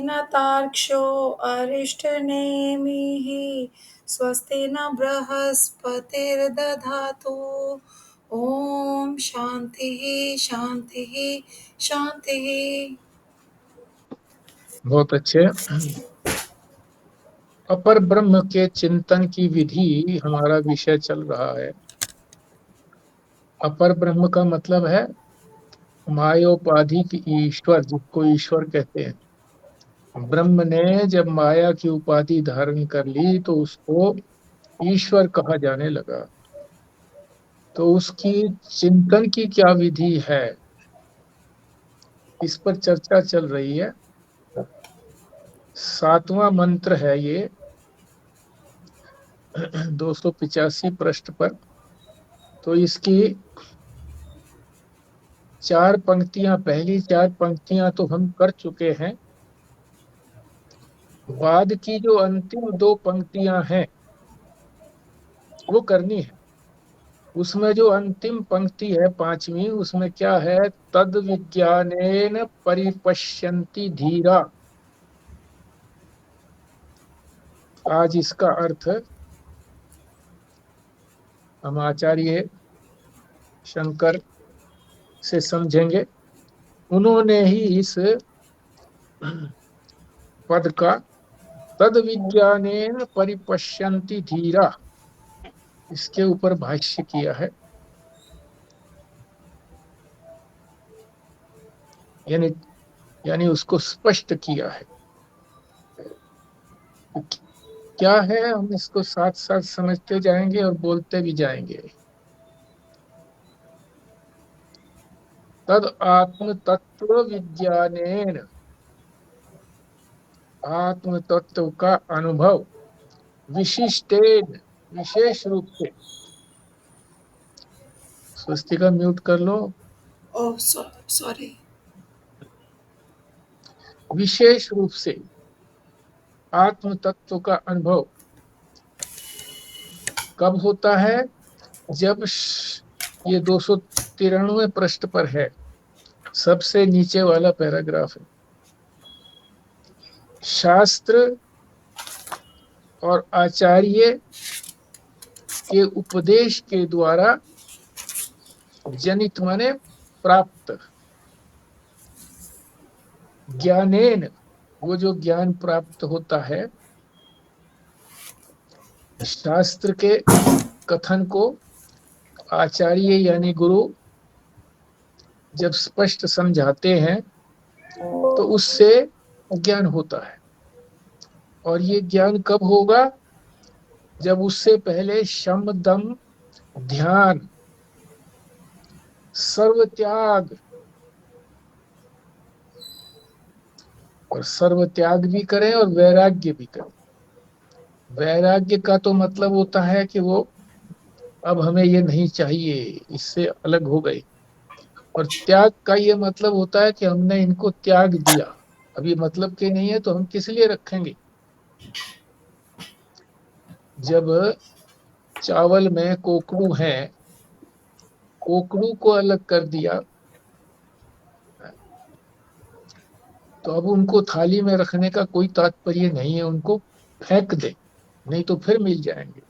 न तार्क्ष्यो अरिष्टनेमिः स्वस्ति न बृहस्पतिर्दधातु। ओम शांति शांति शांति। बहुत अच्छे। अपर ब्रह्म के चिंतन की विधि हमारा विषय चल रहा है। अपर ब्रह्म का मतलब है मायोपाधिक ईश्वर, जिसको ईश्वर कहते हैं। ब्रह्म ने जब माया की उपाधि धारण कर ली तो उसको ईश्वर कहा जाने लगा। तो उसकी चिंतन की क्या विधि है, इस पर चर्चा चल रही है। 7वां मंत्र है ये, 285 पृष्ठ पर। तो इसकी 4 पंक्तियां, पहली 4 पंक्तियां तो हम कर चुके हैं। बाद की जो अंतिम 2 पंक्तियां हैं वो करनी है। उसमें जो अंतिम पंक्ति है 5वीं, उसमें क्या है? तद विज्ञानेन परिपश्यन्ति धीरा। आज इसका अर्थ हम आचार्य शंकर से समझेंगे। उन्होंने ही इस पद का तद विज्ञानेन परिपश्यन्ति धीरा, इसके ऊपर भाष्य किया है। यानी यानी उसको स्पष्ट किया है। क्या है, हम इसको साथ साथ समझते जाएंगे और बोलते भी जाएंगे। तद आत्म तत्व विज्ञानेन, आत्म तत्व का अनुभव विशिष्टेन, विशेष रूप से। स्वस्तिका म्यूट कर लो। Oh sorry. विशेष रूप से आत्म तत्व का अनुभव कब होता है? जब ये 293वें पृष्ठ पर है, सबसे नीचे वाला पैराग्राफ है। शास्त्र और आचार्य के उपदेश के द्वारा जनित माने प्राप्त, ज्ञानेन, वो जो ज्ञान प्राप्त होता है, शास्त्र के कथन को आचार्य यानी गुरु जब स्पष्ट समझाते हैं तो उससे ज्ञान होता है। और ये ज्ञान कब होगा? जब उससे पहले शम दम ध्यान, सर्व त्याग, और सर्व त्याग भी करें और वैराग्य भी करें। वैराग्य का तो मतलब होता है कि वो अब हमें ये नहीं चाहिए, इससे अलग हो गए। और त्याग का ये मतलब होता है कि हमने इनको त्याग दिया, अब ये मतलब के नहीं है तो हम किस लिए रखेंगे। जब चावल में कोकड़ू है, कोकड़ू को अलग कर दिया तो अब उनको थाली में रखने का कोई तात्पर्य नहीं है, उनको फेंक दे, नहीं तो फिर मिल जाएंगे।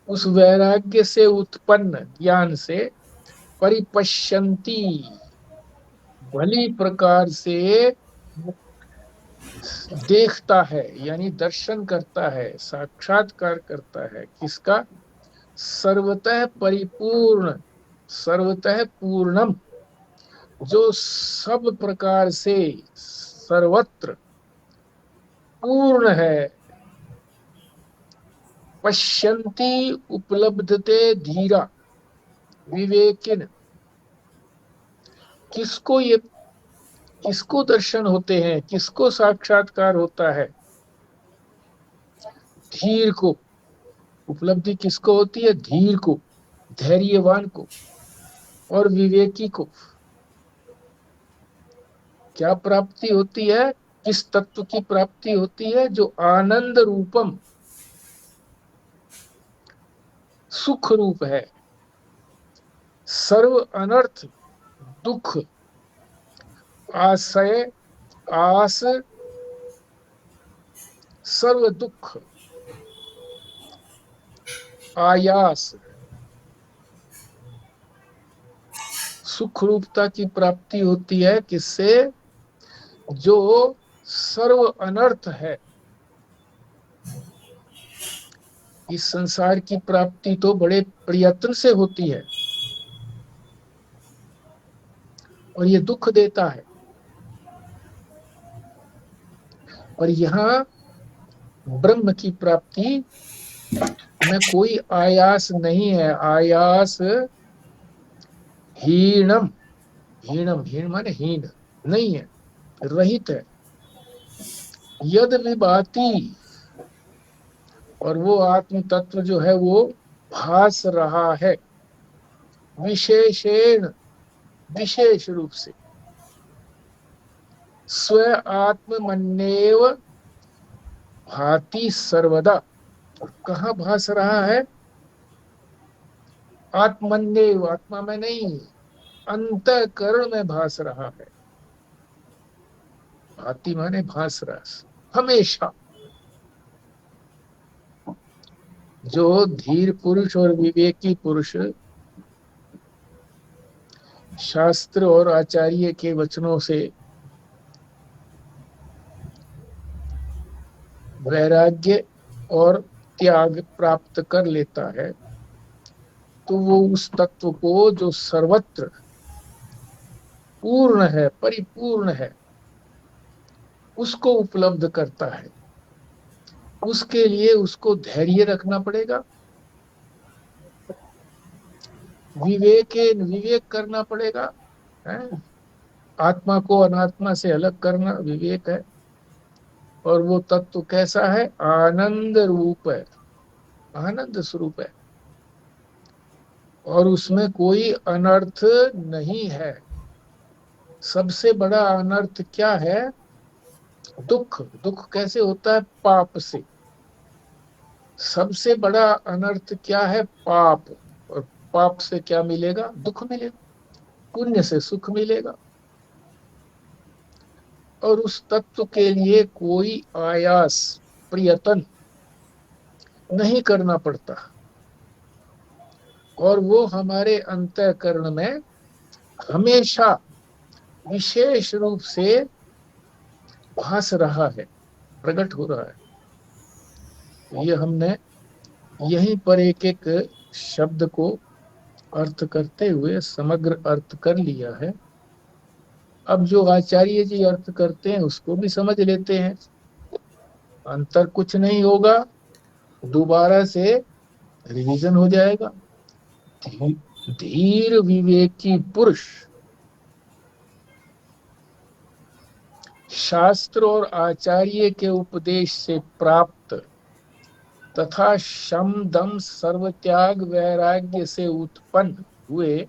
उस वैराग्य से उत्पन्न ज्ञान से परिपश्यंती, भली प्रकार से देखता है, यानी दर्शन करता है, साक्षात्कार करता है। किसका? सर्वतः परिपूर्ण, सर्वतः पूर्णम, जो सब प्रकार से सर्वत्र पूर्ण है। पश्यन्ति उपलब्धते धीरा, विवेकिन। किसको ये, किसको दर्शन होते हैं, किसको साक्षात्कार होता है? धीर को। उपलब्धि किसको होती है? धीर को, धैर्यवान को और विवेकी को। क्या प्राप्ति होती है? किस तत्व की प्राप्ति होती है? जो आनंद रूपम, सुख रूप है। सर्व अनर्थ, दुख, आशय आस सर्व दुख, आयास सुख रूपता की प्राप्ति होती है। किससे? जो सर्व अनर्थ है। इस संसार की प्राप्ति तो बड़े प्रयत्न से होती है और ये दुख देता है। और यहाँ ब्रह्म की प्राप्ति में कोई आयास नहीं है। आयास हीनम, हीनम, हीन माने हीन नहीं है, रहित है। यद विभाति, और वो आत्म तत्व जो है वो भास रहा है, विशेषेण, विशेष रूप से, स्व आत्मन्येव भाति सर्वदा। कहाँ भास रहा है? आत्मन्येव, आत्मा में नहीं, अंतःकरण में भास रहा है। भाति माने भास रहा, हमेशा। जो धीर पुरुष और विवेकी पुरुष शास्त्र और आचार्य के वचनों से वैराग्य और त्याग प्राप्त कर लेता है, तो वो उस तत्व को जो सर्वत्र पूर्ण है, परिपूर्ण है, उसको उपलब्ध करता है। उसके लिए उसको धैर्य रखना पड़ेगा, विवेक करना पड़ेगा, है? आत्मा को अनात्मा से अलग करना विवेक है। और वो तत्व कैसा है? आनंद रूप है, आनंद स्वरूप है, और उसमें कोई अनर्थ नहीं है। सबसे बड़ा अनर्थ क्या है? दुख। दुख कैसे होता है? पाप से। सबसे बड़ा अनर्थ क्या है? पाप। और पाप से क्या मिलेगा? दुख मिलेगा। पुण्य से सुख मिलेगा। और उस तत्व के लिए कोई आयास, प्रयत्न नहीं करना पड़ता, और वो हमारे अंतःकरण में हमेशा विशेष रूप से भास रहा है, प्रकट हो रहा है। ये हमने यहीं पर एक एक शब्द को अर्थ करते हुए समग्र अर्थ कर लिया है। अब जो आचार्य जी अर्थ करते हैं उसको भी समझ लेते हैं। अंतर कुछ नहीं होगा, दोबारा से रिवीजन हो जाएगा। धीर विवेकी पुरुष शास्त्र और आचार्य के उपदेश से प्राप्त तथा शम दम सर्व त्याग वैराग्य से उत्पन्न हुए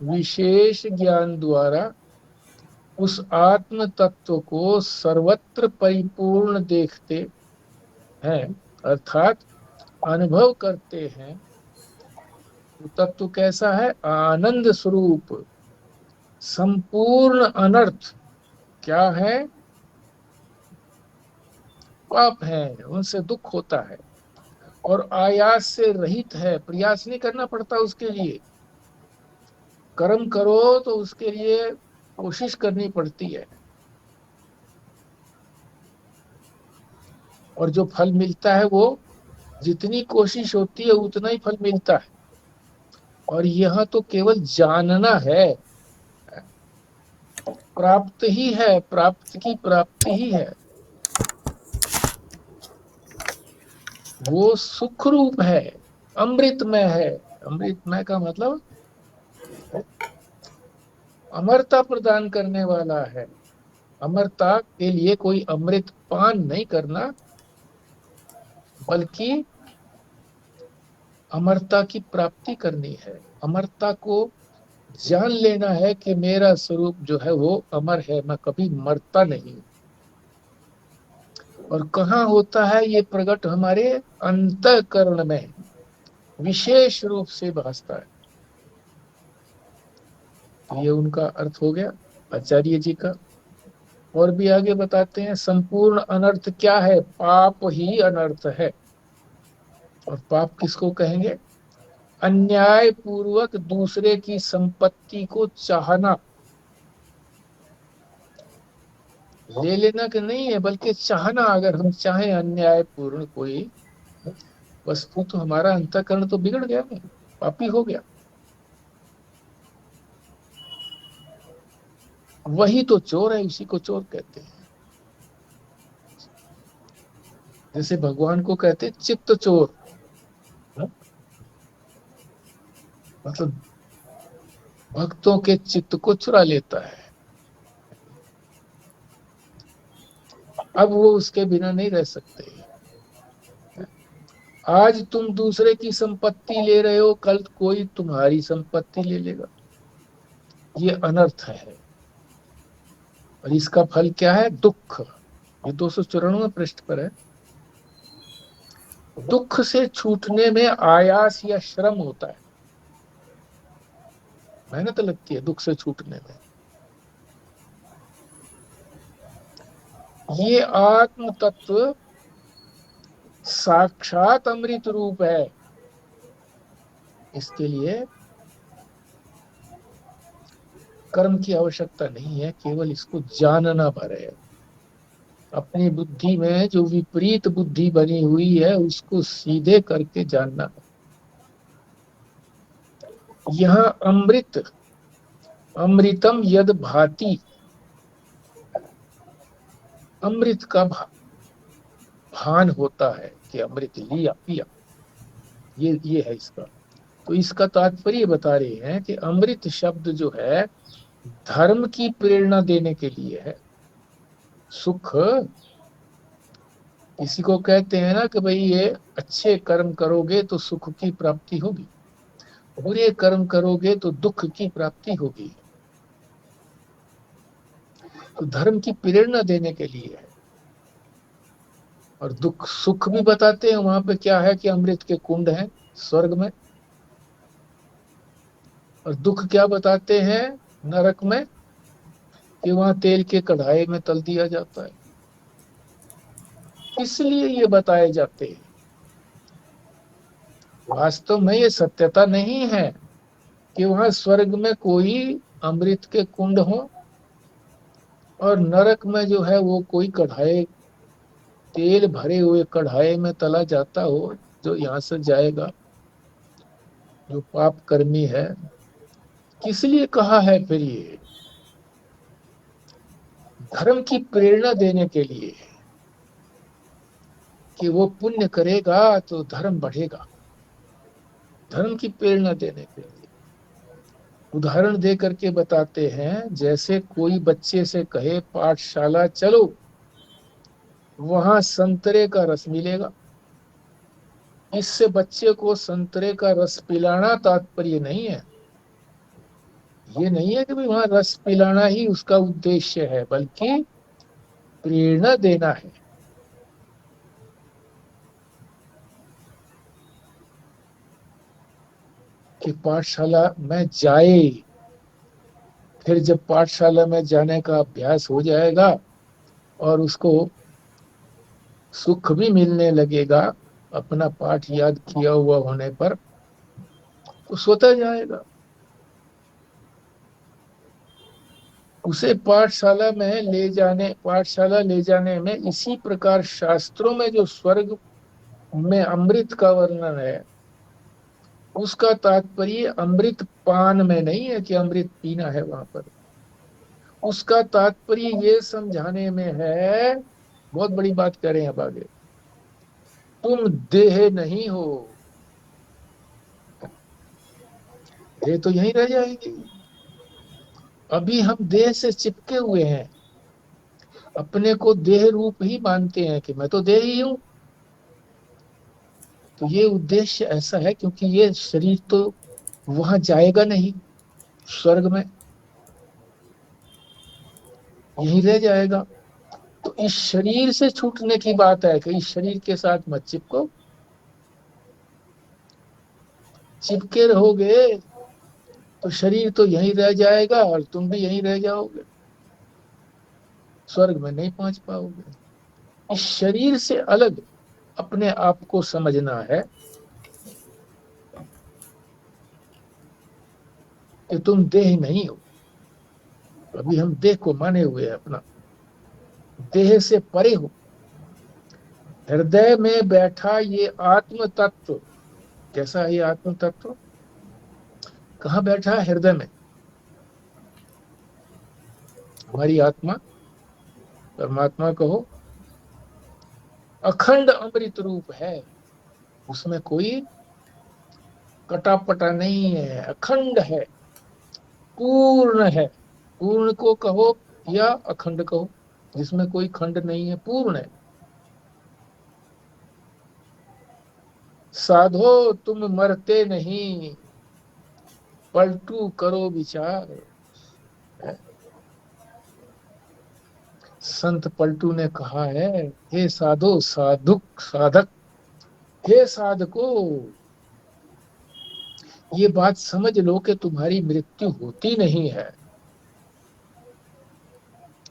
विशेष ज्ञान द्वारा उस आत्म तत्व को सर्वत्र परिपूर्ण देखते हैं, अर्थात अनुभव करते हैं। वो तत्व कैसा है? आनंद स्वरूप। संपूर्ण अनर्थ क्या है? पाप है, उनसे दुख होता है, और आयास से रहित है। प्रयास नहीं करना पड़ता उसके लिए। कर्म करो तो उसके लिए कोशिश करनी पड़ती है, और जो फल मिलता है वो जितनी कोशिश होती है उतना ही फल मिलता है। और यह तो केवल जानना है, प्राप्त ही है, प्राप्त की प्राप्ति ही है। वो सुख रूप है, अमृतमय है। अमृतमय का मतलब अमरता प्रदान करने वाला है। अमरता के लिए कोई अमृत पान नहीं करना, बल्कि अमरता की प्राप्ति करनी है। अमरता को जान लेना है कि मेरा स्वरूप जो है वो अमर है, मैं कभी मरता नहीं। और कहाँ होता है ये प्रकट? हमारे अंतःकरण में विशेष रूप से भासता है। तो ये उनका अर्थ हो गया आचार्य जी का। और भी आगे बताते हैं, संपूर्ण अनर्थ क्या है? पाप ही अनर्थ है। और पाप किसको कहेंगे? अन्याय पूर्वक दूसरे की संपत्ति को चाहना। ले लेना के नहीं है, बल्कि चाहना। अगर हम चाहें अन्याय पूर्ण कोई वस्तु, तो हमारा अंतःकरण तो बिगड़ गया ना, पापी हो गया। वही तो चोर है, उसी को चोर कहते हैं। जैसे भगवान को कहते हैं चित्त चोर, ना? मतलब भक्तों के चित्त को चुरा लेता है। अब वो उसके बिना नहीं रह सकते। आज तुम दूसरे की संपत्ति ले रहे हो, कल कोई तुम्हारी संपत्ति ले लेगा। ये अनर्थ है। और इसका फल क्या है? दुख। ये 294 पृष्ठ पर है। दुख से छूटने में आयास या श्रम होता है, मेहनत लगती है दुख से छूटने में। ये आत्म तत्व साक्षात अमृत रूप है। इसके लिए कर्म की आवश्यकता नहीं है, केवल इसको जानना भर है। अपनी बुद्धि में जो विपरीत बुद्धि बनी हुई है, उसको सीधे करके जानना। यहाँ अमृत, अमृतम यद भाति, अमृत का भान होता है कि अमृत लिया पिया, ये है इसका। तो इसका तात्पर्य बता रहे हैं कि अमृत शब्द जो है धर्म की प्रेरणा देने के लिए है। सुख किसी को कहते हैं ना कि भाई ये अच्छे कर्म करोगे तो सुख की प्राप्ति होगी, बुरे कर्म करोगे तो दुख की प्राप्ति होगी। तो धर्म की प्रेरणा देने के लिए है। और दुख सुख भी बताते हैं वहां पे क्या है कि अमृत के कुंड हैं स्वर्ग में। और दुख क्या बताते हैं नरक में, कि वहां तेल के कढ़ाई में तल दिया जाता है। इसलिए ये बताए जाते हैं। वास्तव में ये सत्यता नहीं है कि वहां स्वर्ग में कोई अमृत के कुंड हो और नरक में जो है वो कोई कढ़ाई, तेल भरे हुए कढ़ाई में तला जाता हो, जो यहाँ से जाएगा जो पाप कर्मी है। किस लिए कहा है फिर? ये धर्म की प्रेरणा देने के लिए, कि वो पुण्य करेगा तो धर्म बढ़ेगा। धर्म की प्रेरणा देने के लिए उदाहरण दे करके बताते हैं। जैसे कोई बच्चे से कहे पाठशाला चलो, वहां संतरे का रस मिलेगा। इससे बच्चे को संतरे का रस पिलाना तात्पर्य नहीं है। ये नहीं है कि भाई वहां रस पिलाना ही उसका उद्देश्य है, बल्कि प्रेरणा देना है। कि पाठशाला में जाए। फिर जब पाठशाला में जाने का अभ्यास हो जाएगा और उसको सुख भी मिलने लगेगा अपना पाठ याद किया हुआ होने पर, तो स्वतः जाएगा। उसे पाठशाला ले जाने में इसी प्रकार शास्त्रों में जो स्वर्ग में अमृत का वर्णन है, उसका तात्पर्य अमृत पान में नहीं है कि अमृत पीना है वहां पर। उसका तात्पर्य ये समझाने में है, बहुत बड़ी बात करें अब आगे, तुम देह नहीं हो। देह तो यहीं रह जाएगी। अभी हम देह से चिपके हुए हैं, अपने को देह रूप ही मानते हैं कि मैं तो देह ही हूं। तो ये उद्देश्य ऐसा है क्योंकि ये शरीर तो वहां जाएगा नहीं, स्वर्ग में यहीं रह जाएगा। तो इस शरीर से छूटने की बात है कि इस शरीर के साथ मत चिपको। चिपके रहोगे तो शरीर तो यहीं रह जाएगा और तुम भी यहीं रह जाओगे। स्वर्ग में नहीं पहुंच पाओगे। इस शरीर से अलग अपने आप को समझना है कि तुम देह नहीं हो। अभी हम देह को माने हुए हैं अपना, देह से परे हो। हृदय में बैठा ये आत्म तत्व, कैसा है ये आत्म तत्व? कहाँ बैठा है? हृदय में। हमारी आत्मा, परमात्मा कहो, अखंड अमृत रूप है। उसमें कोई कटापटा नहीं है, अखंड है, पूर्ण है। पूर्ण को कहो या अखंड कहो, जिसमें कोई खंड नहीं है, पूर्ण है। साधो तुम मरते नहीं, पलटू करो विचार। संत पलटू ने कहा है, हे साधो, साधुक साधक, हे साधको, ये बात समझ लो कि तुम्हारी मृत्यु होती नहीं है।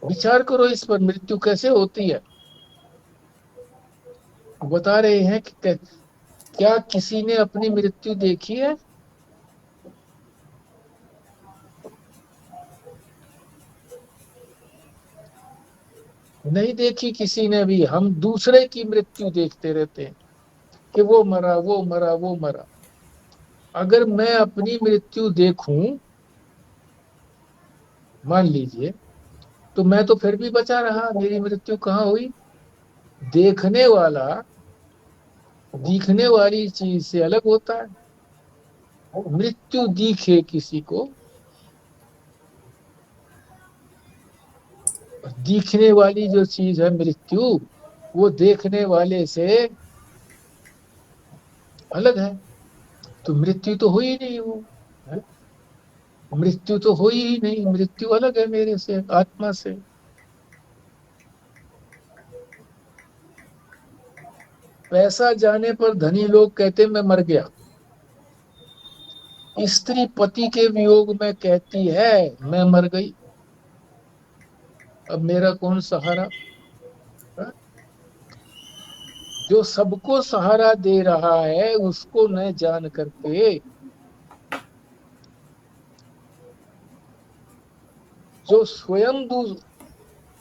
विचार करो इस पर, मृत्यु कैसे होती है। बता रहे हैं कि क्या किसी ने अपनी मृत्यु देखी है? नहीं देखी किसी ने भी। हम दूसरे की मृत्यु देखते रहते हैं कि वो मरा, वो मरा, वो मरा। अगर मैं अपनी मृत्यु देखूं, मान लीजिए, तो मैं तो फिर भी बचा रहा, मेरी मृत्यु कहाँ हुई? देखने वाला दिखने वाली चीज से अलग होता है। मृत्यु दिखे किसी को, दिखने वाली जो चीज है मृत्यु, वो देखने वाले से अलग है। तो मृत्यु तो हुई नहीं वो, है? मृत्यु तो हुई ही नहीं, मृत्यु अलग है मेरे से, आत्मा से। पैसा जाने पर धनी लोग कहते मैं मर गया। स्त्री पति के वियोग में कहती है मैं मर गई, अब मेरा कौन सहारा। है? जो सबको सहारा दे रहा है उसको न जान करके, जो स्वयं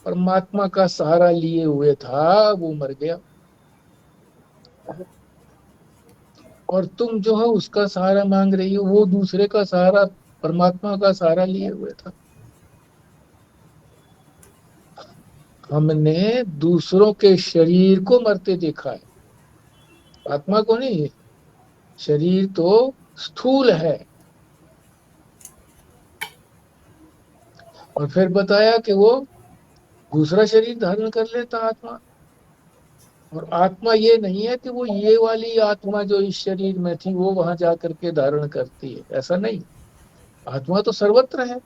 परमात्मा का सहारा लिए हुए था, वो मर गया। और तुम जो है उसका सहारा मांग रही हो, वो दूसरे का सहारा, परमात्मा का सहारा लिए हुए था। हमने दूसरों के शरीर को मरते देखा है, आत्मा को नहीं। शरीर तो स्थूल है। और फिर बताया कि वो दूसरा शरीर धारण कर लेता आत्मा। और आत्मा ये नहीं है कि वो ये वाली आत्मा जो इस शरीर में थी वो वहां जाकर के धारण करती है, ऐसा नहीं। आत्मा तो सर्वत्र है।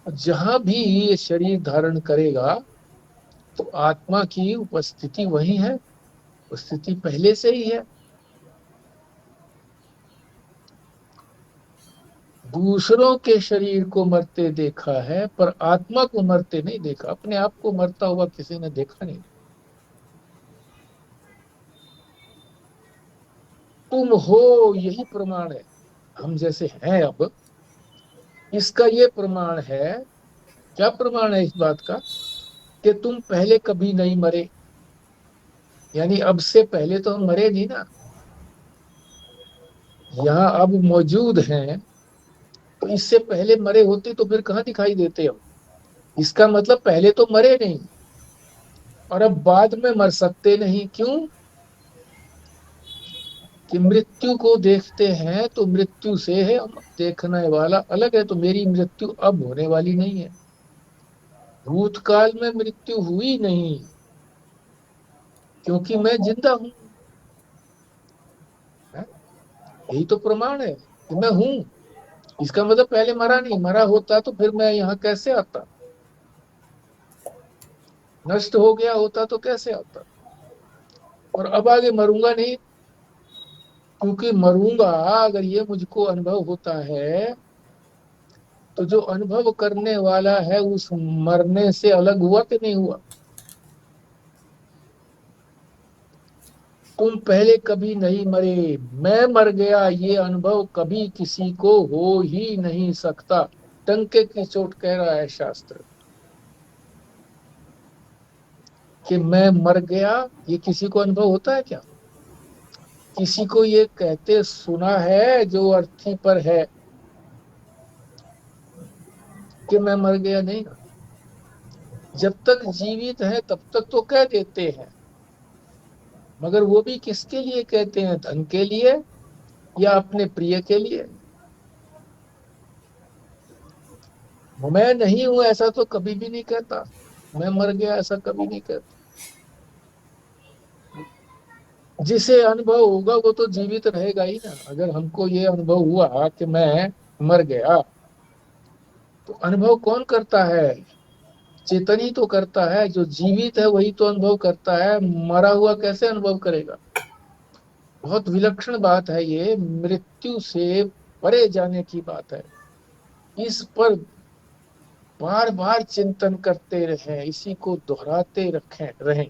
जहां भी ये शरीर धारण करेगा तो आत्मा की उपस्थिति वही है, उपस्थिति पहले से ही है। दूसरों के शरीर को मरते देखा है पर आत्मा को मरते नहीं देखा, अपने आप को मरता हुआ किसी ने देखा नहीं। तुम हो, यही प्रमाण है। हम जैसे हैं अब, इसका ये प्रमाण है। क्या प्रमाण है इस बात का? कि तुम पहले कभी नहीं मरे, यानी अब से पहले तो हम मरे नहीं ना। यहाँ अब मौजूद हैं, तो इससे पहले मरे होते तो फिर कहाँ दिखाई देते हम। इसका मतलब पहले तो मरे नहीं, और अब बाद में मर सकते नहीं। क्यों? कि मृत्यु को देखते हैं तो मृत्यु से है, देखने वाला अलग है। तो मेरी मृत्यु अब होने वाली नहीं है, भूतकाल में मृत्यु हुई नहीं, क्योंकि मैं जिंदा हूं। है? यही तो प्रमाण है कि मैं हूं। इसका मतलब पहले मरा नहीं, मरा होता तो फिर मैं यहाँ कैसे आता, नष्ट हो गया होता तो कैसे आता। और अब आगे मरूंगा नहीं, क्योंकि मरूंगा अगर ये मुझको अनुभव होता है तो जो अनुभव करने वाला है उस मरने से अलग हुआ कि नहीं हुआ? तुम पहले कभी नहीं मरे, मैं मर गया, ये अनुभव कभी किसी को हो ही नहीं सकता। टंके की चोट कह रहा है शास्त्र कि मैं मर गया। ये किसी को अनुभव होता है क्या? किसी को ये कहते सुना है जो अर्थी पर है कि मैं मर गया? नहीं। जब तक जीवित है तब तक तो कह देते हैं, मगर वो भी किसके लिए कहते हैं? धन के लिए या अपने प्रिय के लिए? मैं नहीं हूं ऐसा तो कभी भी नहीं कहता, मैं मर गया ऐसा कभी नहीं कहता। जिसे अनुभव होगा वो तो जीवित रहेगा ही ना। अगर हमको ये अनुभव हुआ कि मैं मर गया, तो अनुभव कौन करता है? चेतन ही तो करता है। जो जीवित है वही तो अनुभव करता है, मरा हुआ कैसे अनुभव करेगा? बहुत विलक्षण बात है ये, मृत्यु से परे जाने की बात है। इस पर बार बार चिंतन करते रहें, इसी को दोहराते रहें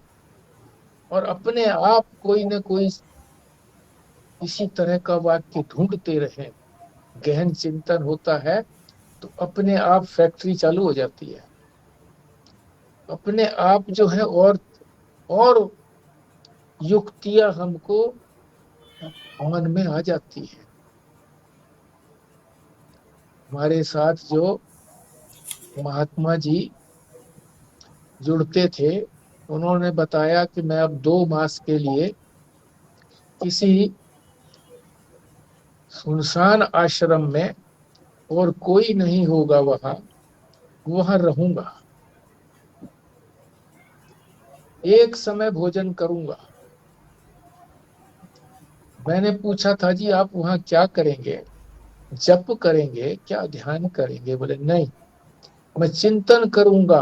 और अपने आप कोई न कोई इसी तरह का वाक्य ढूंढते रहें। गहन चिंतन होता है तो अपने आप फैक्ट्री चालू हो जाती है। अपने आप जो है और युक्तियां हमको मन में आ जाती है। हमारे साथ जो महात्मा जी जुड़ते थे, उन्होंने बताया कि मैं अब 2 मास के लिए किसी सुनसान आश्रम में, और कोई नहीं होगा वहां, वहां रहूंगा। एक समय भोजन करूंगा। मैंने पूछा था जी आप वहां क्या करेंगे? जप करेंगे क्या, ध्यान करेंगे? बोले नहीं, मैं चिंतन करूंगा।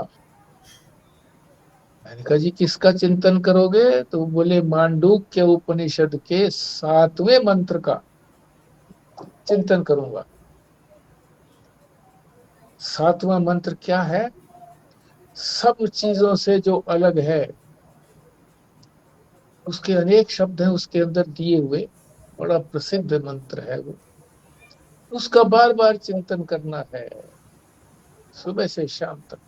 मैंने कहा जी किसका चिंतन करोगे? तो बोले मांडूक्य उपनिषद के 7वें मंत्र का चिंतन करूंगा। 7वां मंत्र क्या है? सब चीजों से जो अलग है, उसके अनेक शब्द हैं उसके अंदर दिए हुए, बड़ा प्रसिद्ध मंत्र है वो। उसका बार बार चिंतन करना है, सुबह से शाम तक।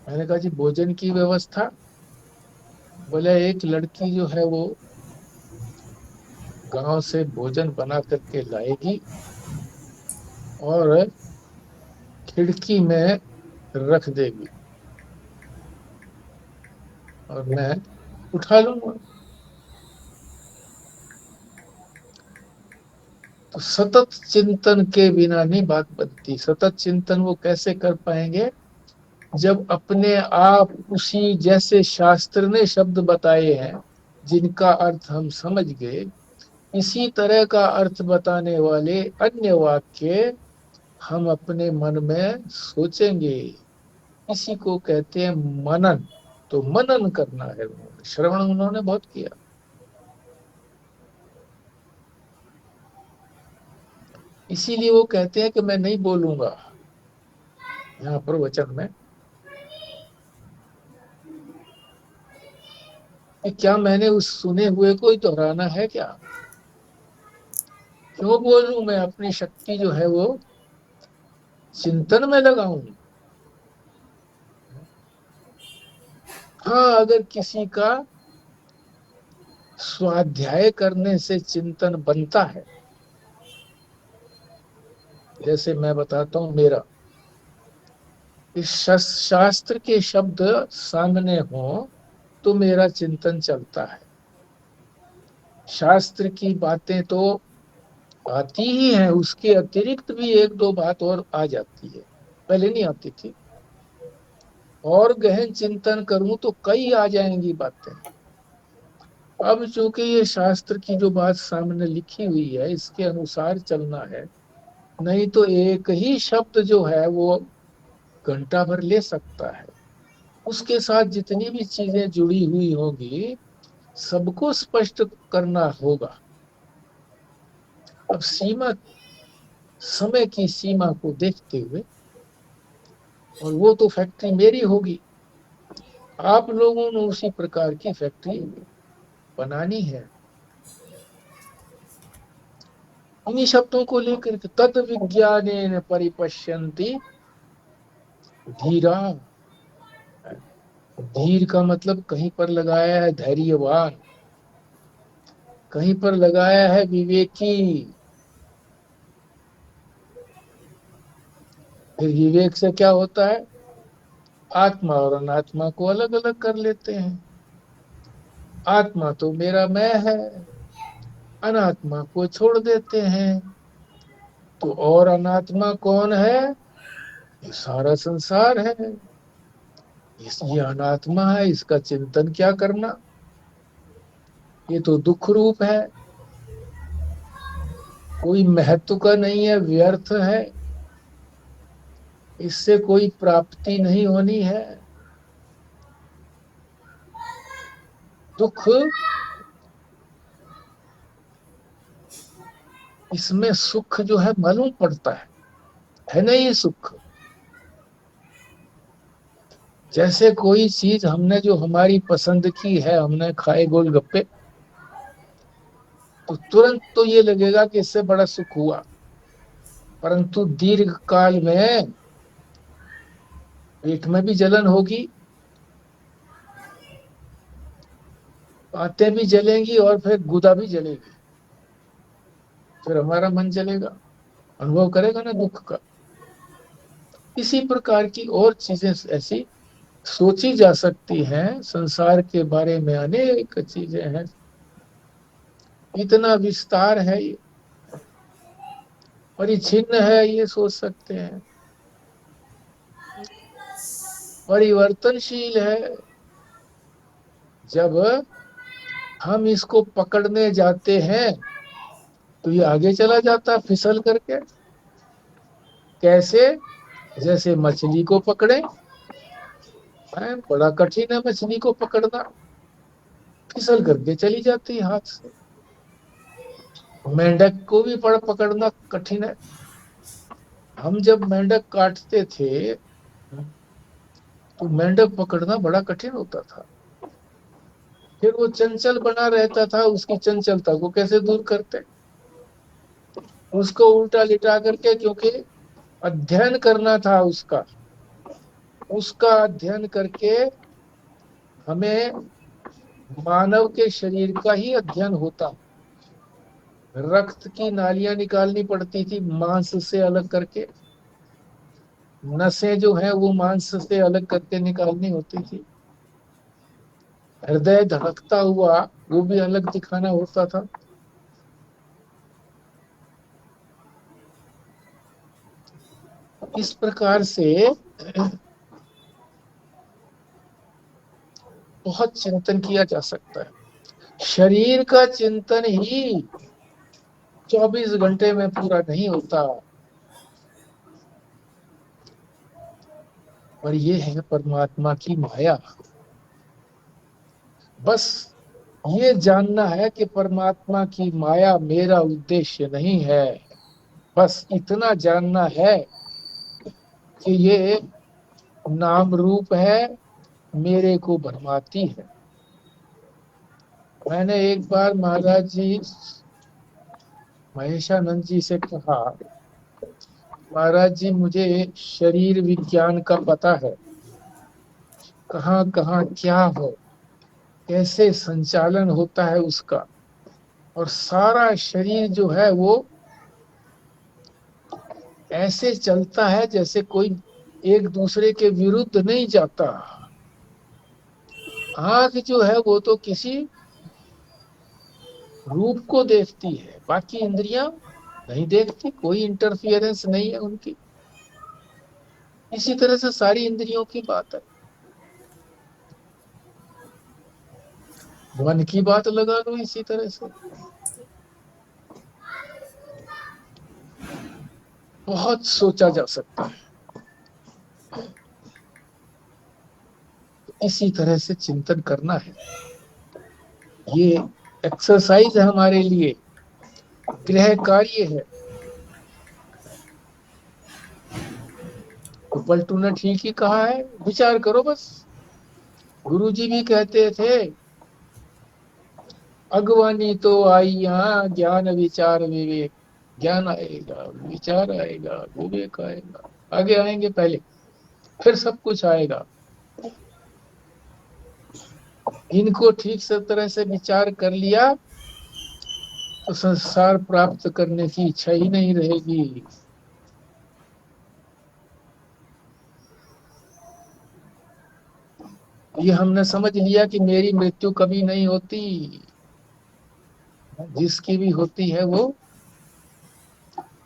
मैंने कहा जी भोजन की व्यवस्था? बोले एक लड़की जो है वो गांव से भोजन बना करके लाएगी और खिड़की में रख देगी और मैं उठा लूंगा। तो सतत चिंतन के बिना नहीं बात बनती। सतत चिंतन वो कैसे कर पाएंगे? जब अपने आप उसी, जैसे शास्त्र ने शब्द बताए हैं जिनका अर्थ हम समझ गए, इसी तरह का अर्थ बताने वाले अन्य वाक्य हम अपने मन में सोचेंगे। इसी को कहते हैं मनन। तो मनन करना है। उन्होंने श्रवण उन्होंने बहुत किया। इसीलिए वो कहते हैं कि मैं नहीं बोलूंगा यहाँ पर वचन में कि क्या मैंने उस सुने हुए को ही दोहराना है क्या? क्यों बोलूं? मैं अपनी शक्ति जो है वो चिंतन में लगाऊं। हाँ, अगर किसी का स्वाध्याय करने से चिंतन बनता है, जैसे मैं बताता हूं मेरा, इस शास्त्र के शब्द सामने हो तो मेरा चिंतन चलता है। शास्त्र की बातें तो आती ही हैं, उसके अतिरिक्त भी एक दो बात और आ जाती है, पहले नहीं आती थी। और गहन चिंतन करूं तो कई आ जाएंगी बातें। अब चूंकि ये शास्त्र की जो बात सामने लिखी हुई है इसके अनुसार चलना है, नहीं तो एक ही शब्द जो है वो घंटा भर ले सकता है। उसके साथ जितनी भी चीजें जुड़ी हुई होंगी सबको स्पष्ट करना होगा। अब सीमा समय की सीमा को देखते हुए, और वो तो फैक्ट्री मेरी होगी, आप लोगों ने उसी प्रकार की फैक्ट्री बनानी है। इन्हीं शब्दों को लेकर के तद विज्ञानेन परिपश्यन्ति धीरा। धीर का मतलब कहीं पर लगाया है धैर्यवान, कहीं पर लगाया है विवेकी। फिर विवेक से क्या होता है, आत्मा और अनात्मा को अलग अलग कर लेते हैं। आत्मा तो मेरा मैं है, अनात्मा को छोड़ देते हैं। तो और अनात्मा कौन है, ये सारा संसार है। ये अनात्मा है, इसका चिंतन क्या करना, ये तो दुख रूप है, कोई महत्व का नहीं है, व्यर्थ है, इससे कोई प्राप्ति नहीं होनी है। दुख, इसमें सुख जो है मालूम पड़ता है ना ये सुख। जैसे कोई चीज हमने जो हमारी पसंद की है, हमने खाए गोलगप्पे, तो तुरंत तो ये लगेगा कि इससे बड़ा सुख हुआ, परंतु दीर्घ काल में पेट में भी जलन होगी, आंतें भी जलेंगी और फिर गुदा भी जलेगी, फिर हमारा मन जलेगा, अनुभव करेगा ना दुख का। इसी प्रकार की और चीजें ऐसी सोची जा सकती हैं। संसार के बारे में अनेक चीजें हैं, इतना विस्तार है, ये परिच्छिन्न है, ये सोच सकते हैं, परिवर्तनशील है। जब हम इसको पकड़ने जाते हैं तो ये आगे चला जाता है फिसल करके। कैसे, जैसे मछली को पकड़े, बड़ा कठिन है मछली को पकड़ना, फिसल करके चली जाती है हाथ से। मेंढक को भी बड़ा पकड़ना कठिन है। हम जब मेंढक काटते थे तो मेंढक पकड़ना बड़ा कठिन होता था। फिर वो चंचल बना रहता था, उसकी चंचलता को कैसे दूर करते, उसको उल्टा लिटा करके, क्योंकि अध्ययन करना था उसका, उसका अध्ययन करके हमें मानव के शरीर का ही अध्ययन होता। रक्त की नालियां निकालनी पड़ती थी मांस से अलग करके, नसें जो है वो मांस से अलग करके निकालनी होती थी, हृदय धड़कता हुआ वो भी अलग दिखाना होता था। इस प्रकार से बहुत चिंतन किया जा सकता है। शरीर का चिंतन ही 24 घंटे में पूरा नहीं होता, पर यह है परमात्मा की माया। बस ये जानना है कि परमात्मा की माया मेरा उद्देश्य नहीं है, बस इतना जानना है कि ये नाम रूप है, मेरे को भरमाती है। मैंने एक बार महाराज जी महेशानंद जी से कहा, महाराज जी मुझे शरीर विज्ञान का पता है, कहाँ कहाँ क्या हो, कैसे संचालन होता है उसका, और सारा शरीर जो है वो ऐसे चलता है जैसे कोई एक दूसरे के विरुद्ध नहीं जाता। आंख जो है वो तो किसी रूप को देखती है, बाकी इंद्रियां नहीं देखती, कोई इंटरफियरेंस नहीं है उनकी। इसी तरह से सारी इंद्रियों की बात है। मन की बात लगा लो इसी तरह से, बहुत सोचा जा सकता है। इसी तरह से चिंतन करना है, ये एक्सरसाइज है हमारे लिए, गृह कार्य है। पलटू ने ठीक ही कहा है, विचार करो बस। गुरु जी भी कहते थे, अगवानी तो आई यहाँ, ज्ञान विचार विवेक। ज्ञान आएगा, विचार आएगा, विवेक आएगा, आगे आएंगे पहले, फिर सब कुछ आएगा। इनको ठीक से तरह से विचार कर लिया तो संसार प्राप्त करने की इच्छा ही नहीं रहेगी। ये हमने समझ लिया कि मेरी मृत्यु कभी नहीं होती, जिसकी भी होती है वो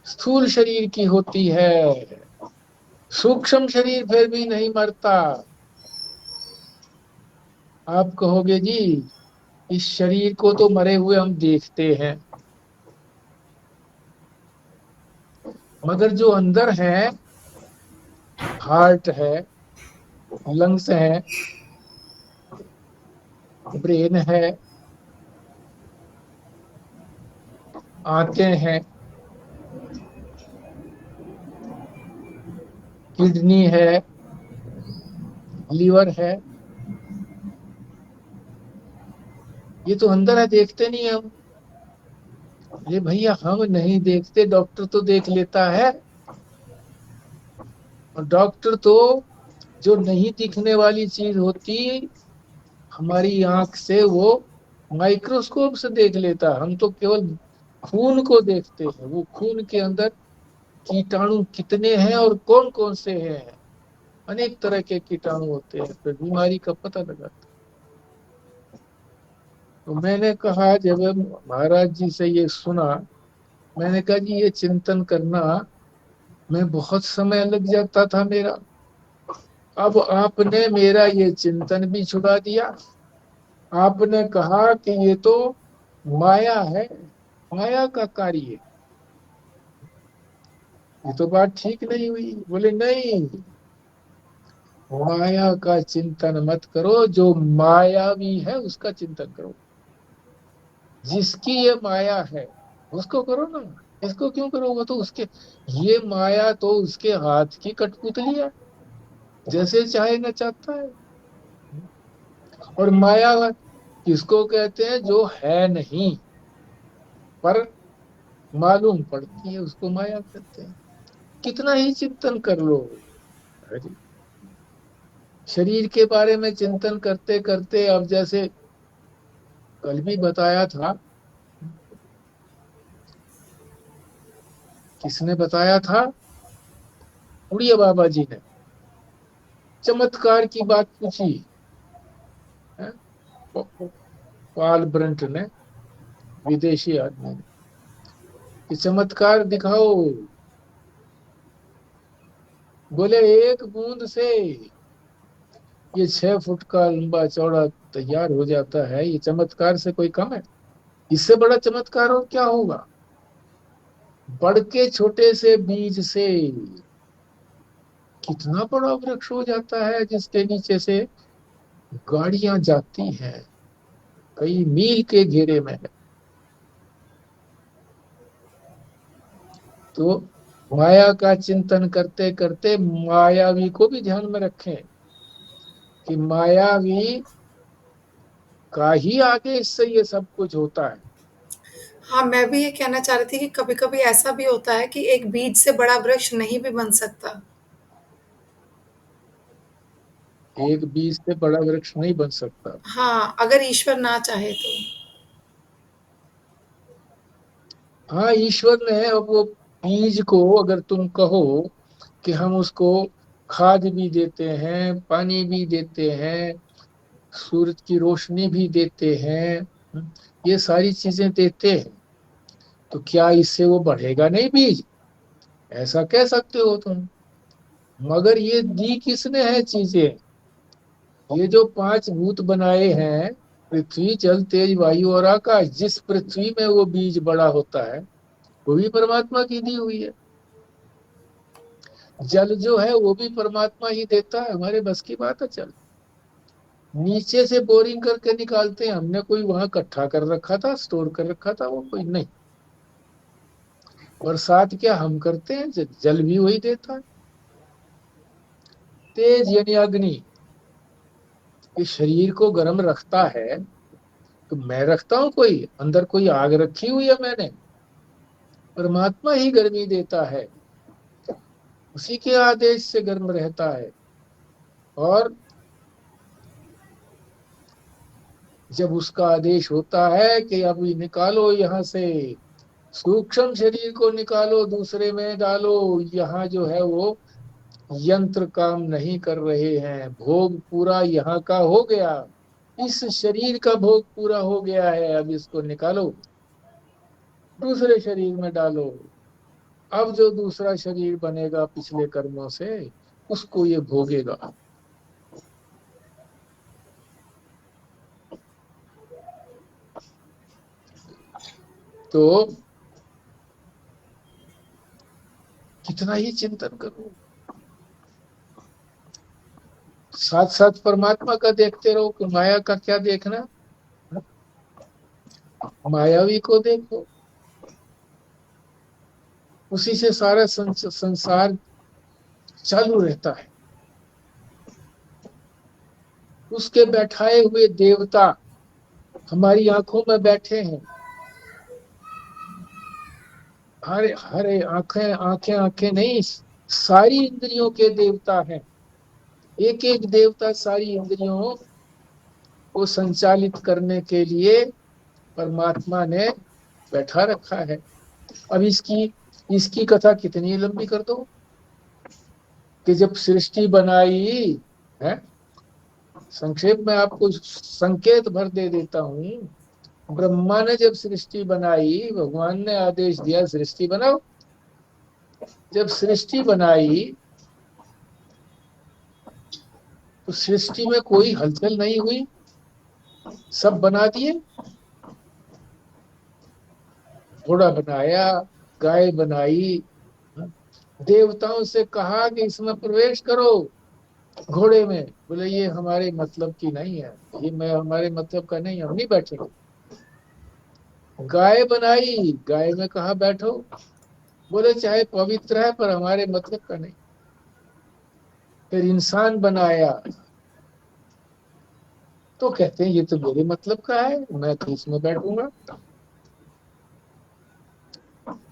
स्थूल शरीर की होती है, सूक्ष्म शरीर फिर भी नहीं मरता। आप कहोगे जी इस शरीर को तो मरे हुए हम देखते हैं, मगर जो अंदर है, हार्ट है, लंग्स है, ब्रेन है, आंतें हैं, किडनी है, लीवर है, ये तो अंदर है, देखते नहीं हम। ये भैया हम नहीं देखते, डॉक्टर तो देख लेता है। और डॉक्टर तो जो नहीं दिखने वाली चीज होती, हमारी आंख से वो माइक्रोस्कोप से देख लेता। हम तो केवल खून को देखते हैं, वो खून के अंदर कीटाणु कितने हैं और कौन कौन से हैं। अनेक तरह के कीटाणु होते हैं, फिर बीमारी का पता लगाता। तो मैंने कहा, जब महाराज जी से ये सुना, मैंने कहा जी ये चिंतन करना में बहुत समय लग जाता था मेरा, अब आपने मेरा ये चिंतन भी छुड़ा दिया। आपने कहा कि ये तो माया है, माया का कार्य है। ये तो बात ठीक नहीं हुई। बोले नहीं, माया का चिंतन मत करो, जो मायावी है उसका चिंतन करो। जिसकी ये माया है उसको करो ना, इसको क्यों करोगे? तो उसके, ये माया तो उसके हाथ की कठपुतली है, जैसे चाहे नचाता है। और माया किसको कहते हैं? जो है नहीं पर मालूम पड़ती है, उसको माया कहते हैं। कितना ही चिंतन कर लो, अरे शरीर के बारे में चिंतन करते करते, अब जैसे कल भी बताया था, किसने बताया था? उड़िया बाबा जी ने चमत्कार की बात पूछी है? पाल ब्रंट ने, विदेशी आदमी ने, कि चमत्कार दिखाओ। बोले एक बूंद से ये 6 फुट का लंबा चौड़ा तैयार हो जाता है, ये चमत्कार से कोई कम है? इससे बड़ा चमत्कार और क्या होगा? बढ़ के छोटे से बीज से कितना बड़ा वृक्ष हो जाता है, जिसके नीचे से गाड़ियां जाती हैं, कई मील के घेरे में है। तो माया का चिंतन करते करते मायावी को भी ध्यान में रखें कि मायावी का ही आगे इससे ये सब कुछ होता है। हाँ, मैं भी ये कहना चाह रही थी कि कभी-कभी ऐसा भी होता है कि एक बीज से बड़ा वृक्ष नहीं भी बन सकता। एक बीज से बड़ा वृक्ष नहीं बन सकता। हाँ, अगर ईश्वर ना चाहे तो। हाँ, ईश्वर ने, अब वो बीज को अगर तुम कहो कि हम उसको खाद भी देते हैं, पानी भी देते हैं, सूरज की रोशनी भी देते हैं, ये सारी चीजें देते हैं, तो क्या इससे वो बढ़ेगा नहीं बीज? ऐसा कह सकते हो तुम। मगर ये दी किसने है चीजें? ये जो 5 भूत बनाए हैं, पृथ्वी, जल, तेज, वायु और आकाश, जिस पृथ्वी में वो बीज बड़ा होता है वो भी परमात्मा की दी हुई है। जल जो है वो भी परमात्मा ही देता है, हमारे बस की बात है। जल नीचे से बोरिंग करके निकालते हैं, हमने कोई वहां इकट्ठा कर रखा था, स्टोर कर रखा था, वो कोई नहीं। बरसात क्या हम करते हैं? जल भी वही देता है। तेज यानी अग्नि, ये शरीर को गर्म रखता है, तो मैं रखता हूँ? कोई अंदर कोई आग रखी हुई है मैंने? परमात्मा ही गर्मी देता है, उसी के आदेश से गर्म रहता है। और जब उसका आदेश होता है कि अभी निकालो यहाँ से, सूक्ष्म शरीर को निकालो, दूसरे में डालो, यहाँ जो है वो यंत्र काम नहीं कर रहे हैं, भोग पूरा यहाँ का हो गया, इस शरीर का भोग पूरा हो गया है, अब इसको निकालो, दूसरे शरीर में डालो। अब जो दूसरा शरीर बनेगा पिछले कर्मों से, उसको ये भोगेगा। तो कितना ही चिंतन करो, साथ साथ परमात्मा का देखते रहो, कि माया का क्या देखना, मायावी को देखो, उसी से सारा संसार चालू रहता है। उसके बैठाए हुए देवता हमारी आंखों में बैठे हैं, हरे हरे आंखें आंखें आंखें नहीं, सारी इंद्रियों के देवता हैं। एक एक देवता सारी इंद्रियों को संचालित करने के लिए परमात्मा ने बैठा रखा है। अब इसकी इसकी कथा कितनी लंबी कर दो, कि जब सृष्टि बनाई है, संक्षेप में आपको संकेत भर दे देता हूं। ब्रह्मा ने जब सृष्टि बनाई, भगवान ने आदेश दिया सृष्टि बनाओ। जब सृष्टि बनाई तो सृष्टि में कोई हलचल नहीं हुई, सब बना दिए। घोड़ा बनाया, गाय बनाई, देवताओं से कहा कि इसमें प्रवेश करो, घोड़े में। बोले ये हमारे मतलब की नहीं है, ये मैं हमारे मतलब का नहीं, हम नहीं बैठेंगे। गाय बनाई, गाय में कहा बैठो, बोले चाहे पवित्र है पर हमारे मतलब का नहीं। फिर इंसान बनाया, तो कहते हैं ये तो मेरे मतलब का है, मैं तो इसमें बैठूंगा।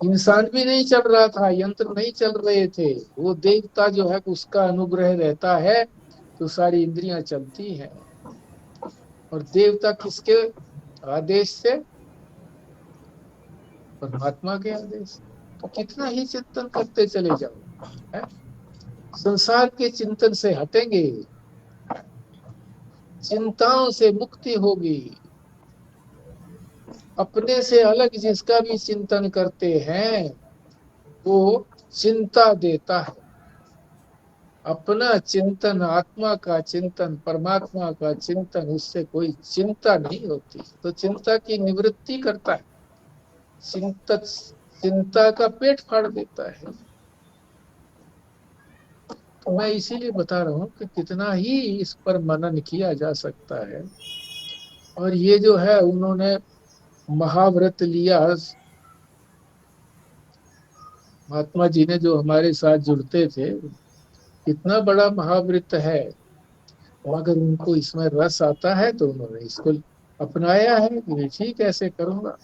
इंसान भी नहीं चल रहा था, यंत्र नहीं चल रहे थे, वो देवता जो है उसका अनुग्रह रहता है तो सारी इंद्रियां चलती हैं। और देवता किसके आदेश से? परमात्मा के आदेश। तो कितना ही चिंतन करते चले जाओ, है? संसार के चिंतन से हटेंगे, चिंताओं से मुक्ति होगी। अपने से अलग जिसका भी चिंतन करते हैं वो चिंता देता है। अपना चिंतन, आत्मा का चिंतन, परमात्मा का चिंतन, उससे कोई चिंता नहीं होती, तो चिंता की निवृत्ति करता है। चिंता चिंता का पेट फाड़ देता है। तो मैं इसीलिए बता रहा हूं कि कितना ही इस पर मनन किया जा सकता है। और ये जो है उन्होंने महाव्रत लिया, महात्मा जी ने जो हमारे साथ जुड़ते थे, इतना बड़ा महाव्रत है, मगर उनको इसमें रस आता है तो उन्होंने इसको अपनाया है कि ठीक ऐसे करूंगा।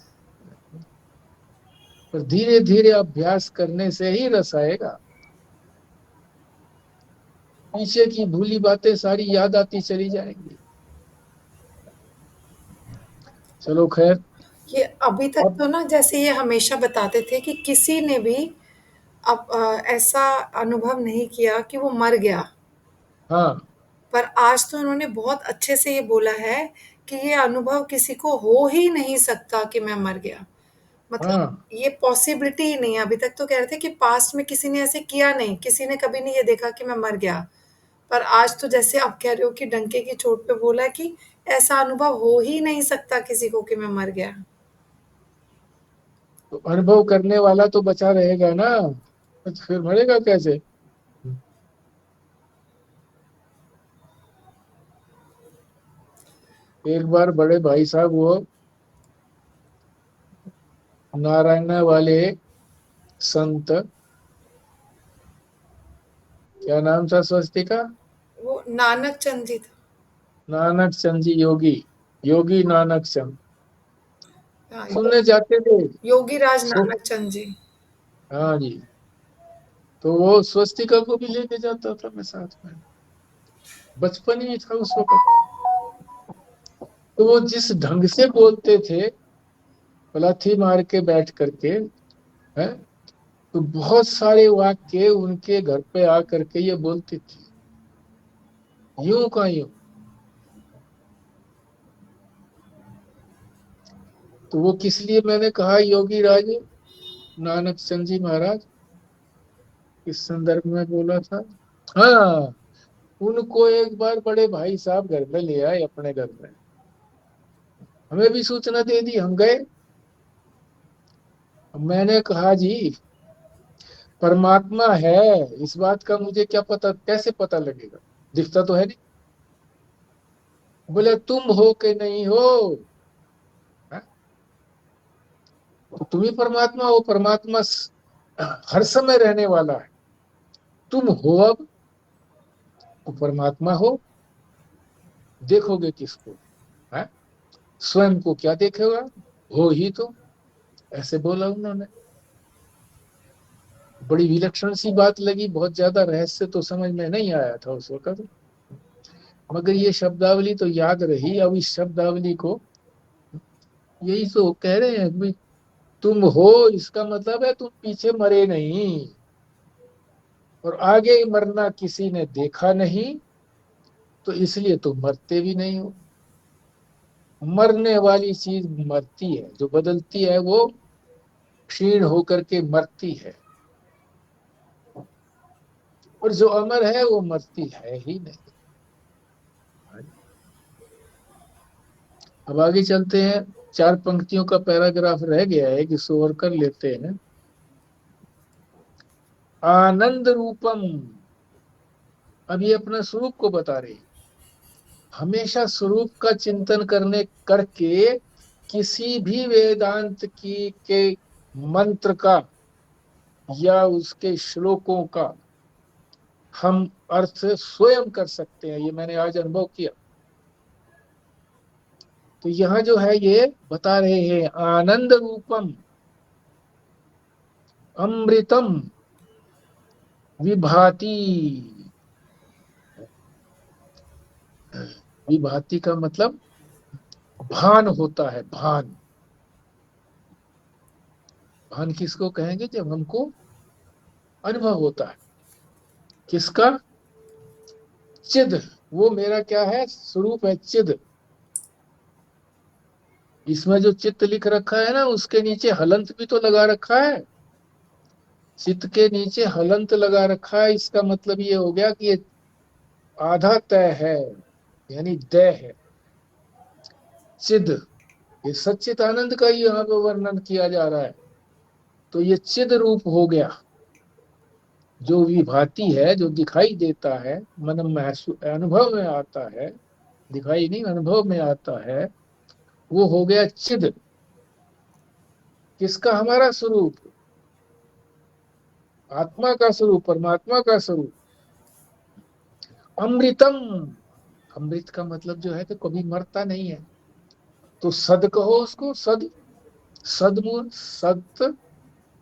पर धीरे धीरे अभ्यास करने से ही रस आएगा, पीछे की भूली बातें सारी याद आती चली जाएंगी। चलो खैर। ये अभी तक अब तो ना जैसे ये हमेशा बताते थे कि किसी ने भी अब ऐसा अनुभव नहीं किया कि वो मर गया। हाँ पर आज तो उन्होंने बहुत अच्छे से ये बोला है कि ये अनुभव किसी को हो ही नहीं सकता कि मैं मर गया। मतलब हाँ, ये पॉसिबिलिटी ही नहीं है। अभी तक तो कह रहे थे कि पास्ट में किसी ने ऐसे किया नहीं, किसी ने कभी नहीं ये देखा कि मैं मर गया। पर आज तो जैसे आप कह रहे हो कि डंके की चोट पे बोला कि ऐसा अनुभव हो ही नहीं सकता किसी को कि मैं मर गया। तो अनुभव करने वाला तो बचा रहेगा ना, तो फिर मरेगा कैसे? एक बार बड़े भाई साहब, वो नारायण वाले संत, क्या नाम था स्वस्ति का? नानक चंद जी था। नानक चंद जी योगी, योगी नानक चंद हाँ, सुनने जाते थे। योगी राज सो नानक चंद जी। हाँ जी, तो वो स्वस्तिका को भी लेके जाता था मैं साथ में, बचपन ही था उस वक्त। तो वो जिस ढंग से बोलते थे, पलाथी मार के बैठ करके, है, तो बहुत सारे वाक्य उनके घर पे आ करके ये बोलते थे, यूं का यूं। तो वो किस लिए मैंने कहा योगी राज नानक चंद जी महाराज, इस संदर्भ में बोला था। हाँ, उनको एक बार बड़े भाई साहब घर में ले आए अपने घर में, हमें भी सूचना दे दी, हम गए। मैंने कहा जी, परमात्मा है, इस बात का मुझे क्या पता, कैसे पता लगेगा, दिखता तो है नहीं। बोले तुम हो कि नहीं हो, हाँ? तो तुम ही परमात्मा हो, परमात्मा हर समय रहने वाला है, तुम हो अब तो परमात्मा हो, देखोगे किसको, है? स्वयं को क्या देखेगा, हो ही तो, ऐसे बोला उन्होंने। बड़ी विलक्षण सी बात लगी, बहुत ज्यादा रहस्य तो समझ में नहीं आया था उस वक्त, मगर ये शब्दावली तो याद रही। अब इस शब्दावली को यही तो कह रहे हैं भाई, तुम हो इसका मतलब है तुम पीछे मरे नहीं, और आगे मरना किसी ने देखा नहीं, तो इसलिए तुम मरते भी नहीं हो। मरने वाली चीज मरती है, जो बदलती है वो क्षीण होकर के मरती है, और जो अमर है वो मरती है ही नहीं। अब आगे चलते हैं, चार पंक्तियों का पैराग्राफ रह गया है, कि सोवर कर लेते हैं। आनंद रूपम, अब ये अपना स्वरूप को बता रहे हैं। हमेशा स्वरूप का चिंतन करने करके किसी भी वेदांत की के मंत्र का या उसके श्लोकों का हम अर्थ स्वयं कर सकते हैं, ये मैंने आज अनुभव किया। तो यहाँ जो है ये बता रहे हैं, आनंद रूपम अमृतम विभाति। विभाति का मतलब भान होता है, भान। भान किसको कहेंगे, जब हमको अनुभव होता है, किसका, चिद, वो मेरा क्या है, स्वरूप है चिद। इसमें जो चित्त लिख रखा है ना, उसके नीचे हलंत भी तो लगा रखा है, चित्त के नीचे हलंत लगा रखा है, इसका मतलब ये हो गया कि ये आधा तय है, यानी दय है। चिद, ये सच्चित आनंद का ही यहाँ पे वर्णन किया जा रहा है, तो ये चिद रूप हो गया। जो विभाति है, जो दिखाई देता है, मन महसूस अनुभव में आता है, दिखाई नहीं अनुभव में आता है, वो हो गया चिद। किसका, हमारा स्वरूप, आत्मा का स्वरूप, परमात्मा का स्वरूप। अमृतम, अमृत का मतलब जो है कि कभी मरता नहीं है, तो सद कहो उसको, सद, सदमूल सत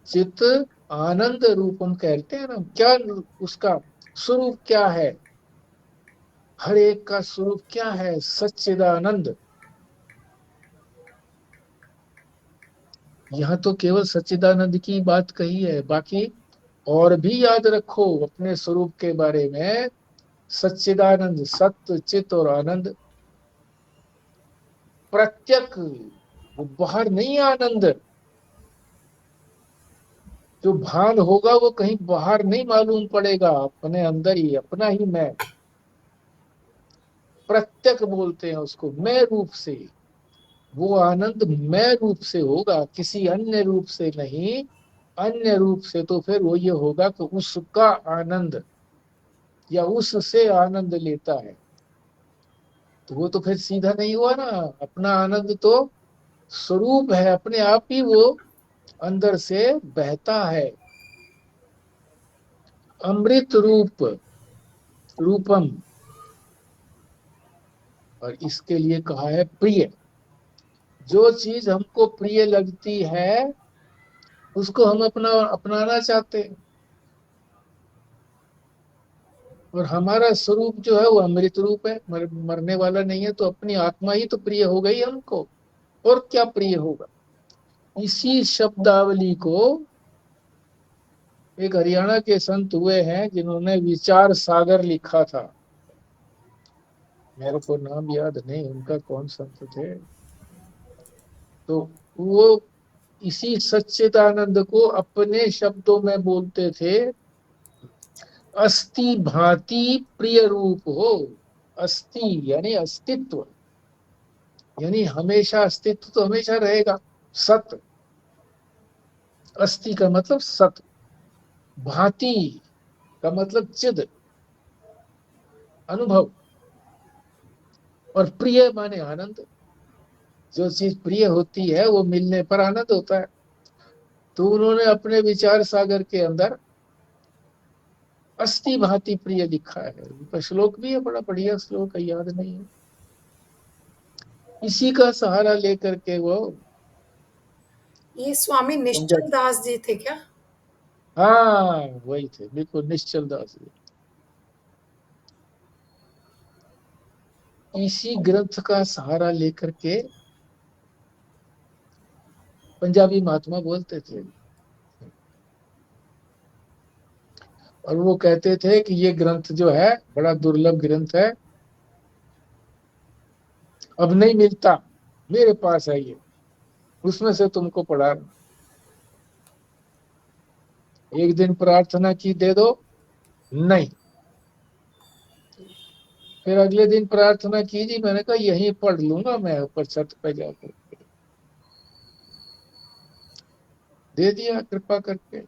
चित आनंद रूपम कहते हैं ना। क्या उसका स्वरूप क्या है, हर एक का स्वरूप क्या है, सच्चिदानंद। यहाँ तो केवल सच्चिदानंद की बात कही है, बाकी और भी याद रखो अपने स्वरूप के बारे में। सच्चिदानंद, सत्य चित और आनंद, प्रत्यक, वो बाहर नहीं आनंद। जो भान होगा वो कहीं बाहर नहीं मालूम पड़ेगा, अपने अंदर ही, अपना ही मैं। प्रत्यक बोलते हैं उसको, मैं रूप से। वो आनंद मैं रूप से होगा, किसी अन्य रूप से नहीं। अन्य रूप से तो फिर वो ये होगा कि उसका आनंद, या उससे आनंद लेता है, तो वो तो फिर सीधा नहीं हुआ ना। अपना आनंद तो स्वरूप है, अपने आप ही वो अंदर से बहता है। अमृत रूप, रूपम, और इसके लिए कहा है प्रिय। जो चीज हमको प्रिय लगती है उसको हम अपनाना चाहते हैं। और हमारा स्वरूप जो है वो अमृत रूप है, मरने वाला नहीं है, तो अपनी आत्मा ही तो प्रिय हो गई हमको। और क्या प्रिय होगा। इसी शब्दावली को एक हरियाणा के संत हुए हैं जिन्होंने विचार सागर लिखा था। मेरे को नाम याद नहीं उनका, कौन संत थे। तो वो इसी सच्चिदानंद को अपने शब्दों में बोलते थे, अस्ति भांति प्रिय रूप हो। अस्ति यानी अस्तित्व, यानी हमेशा अस्तित्व तो हमेशा रहेगा। सत, अस्ति का मतलब सत, भांति का मतलब चिद, अनुभव, और प्रिय माने आनंद। जो चीज प्रिय होती है वो मिलने पर आनंद होता है। तो उन्होंने अपने विचार सागर के अंदर अस्ति भांति प्रिय लिखा है। उनका श्लोक भी है, बड़ा बढ़िया श्लोक है, याद नहीं है। इसी का सहारा लेकर के वो ये स्वामी पंजाब, निश्चल दास जी थे क्या? हाँ वही थे बिल्कुल, निश्चल दास जी। इसी ग्रंथ का सहारा लेकर के पंजाबी महात्मा बोलते थे। और वो कहते थे कि ये ग्रंथ जो है बड़ा दुर्लभ ग्रंथ है, अब नहीं मिलता, मेरे पास है ये, उसमें से तुमको पढ़ा। एक दिन प्रार्थना की दे दो, नहीं। फिर अगले दिन प्रार्थना की जी, मैंने कहा यहीं पढ़ लूंगा मैं ऊपर छत पे जाकर। दे दिया कृपा करके।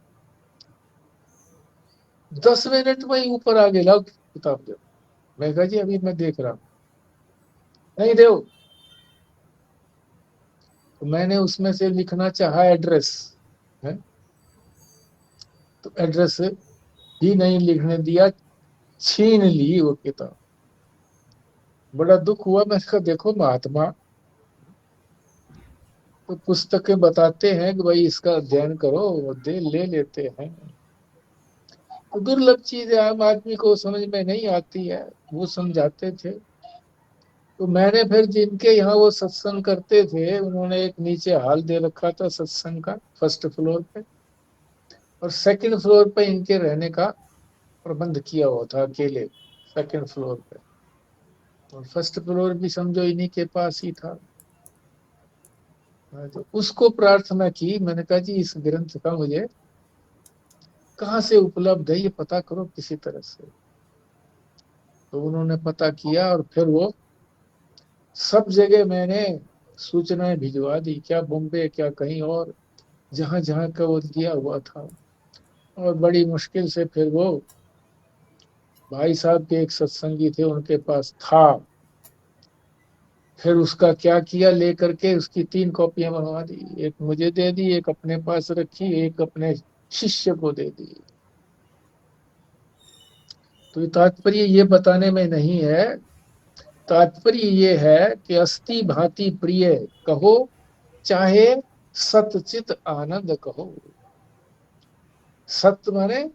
10 मिनट में ही ऊपर आ गया, लाओ किताब दो। मैं कहा जी अभी मैं देख रहा हूँ। नहीं दो। तो मैंने उसमें से लिखना चाहा एड्रेस है, तो एड्रेस ही नहीं लिखने दिया, छीन ली वो किताब। बड़ा दुख हुआ। मैंने कहा देखो महात्मा, तो पुस्तकें बताते हैं कि भाई इसका अध्ययन करो, वो दे ले लेते हैं। तो दुर्लभ चीज है, आम आदमी को समझ में नहीं आती है, वो समझाते थे। तो मैंने फिर जिनके यहाँ वो सत्संग करते थे, उन्होंने एक नीचे हॉल दे रखा था सत्संग का, फर्स्ट फ्लोर पे, और सेकंड फ्लोर पे इनके रहने का प्रबंध किया हुआ था अकेले, सेकंड फ्लोर पे। और फर्स्ट फ्लोर भी समझो इन्हीं के पास ही था। तो उसको प्रार्थना की, मैंने कहा जी इस ग्रंथ का मुझे कहाँ से उपलब्ध है ये पता करो किसी तरह से। तो उन्होंने पता किया और फिर वो सब जगह मैंने सूचनाएं भिजवा दी, क्या बॉम्बे क्या कहीं और, जहां जहां का वो दिया हुआ था। और बड़ी मुश्किल से फिर वो भाई साहब के एक सत्संगी थे उनके पास था। फिर उसका क्या किया, लेकर के उसकी 3 कॉपियां बनवा दी, एक मुझे दे दी, एक अपने पास रखी, एक अपने शिष्य को दे दी। तो ये तात्पर्य ये बताने में नहीं है, तात्पर्य ये है कि अस्ति भांति प्रिय कहो, चाहे सतचित आनंद कहो। सत्य माने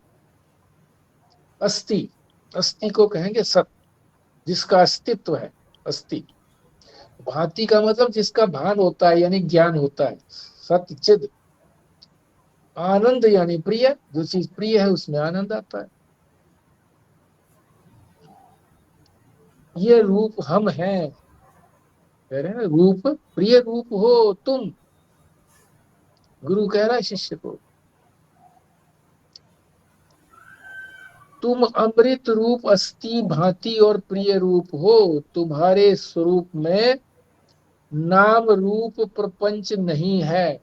अस्ति, अस्ति को कहेंगे सत्य, जिसका अस्तित्व है, अस्ति। भांति का मतलब जिसका भान होता है यानी ज्ञान होता है, सत्य चिद। आनंद यानी प्रिय, जो चीज प्रिय है उसमें आनंद आता है। ये रूप हम हैं, कह रहे हैं ना, रूप प्रिय रूप हो तुम। गुरु कह रहा है शिष्य को, तुम अमृत रूप अस्ति भांति और प्रिय रूप हो। तुम्हारे स्वरूप में नाम रूप प्रपंच नहीं है।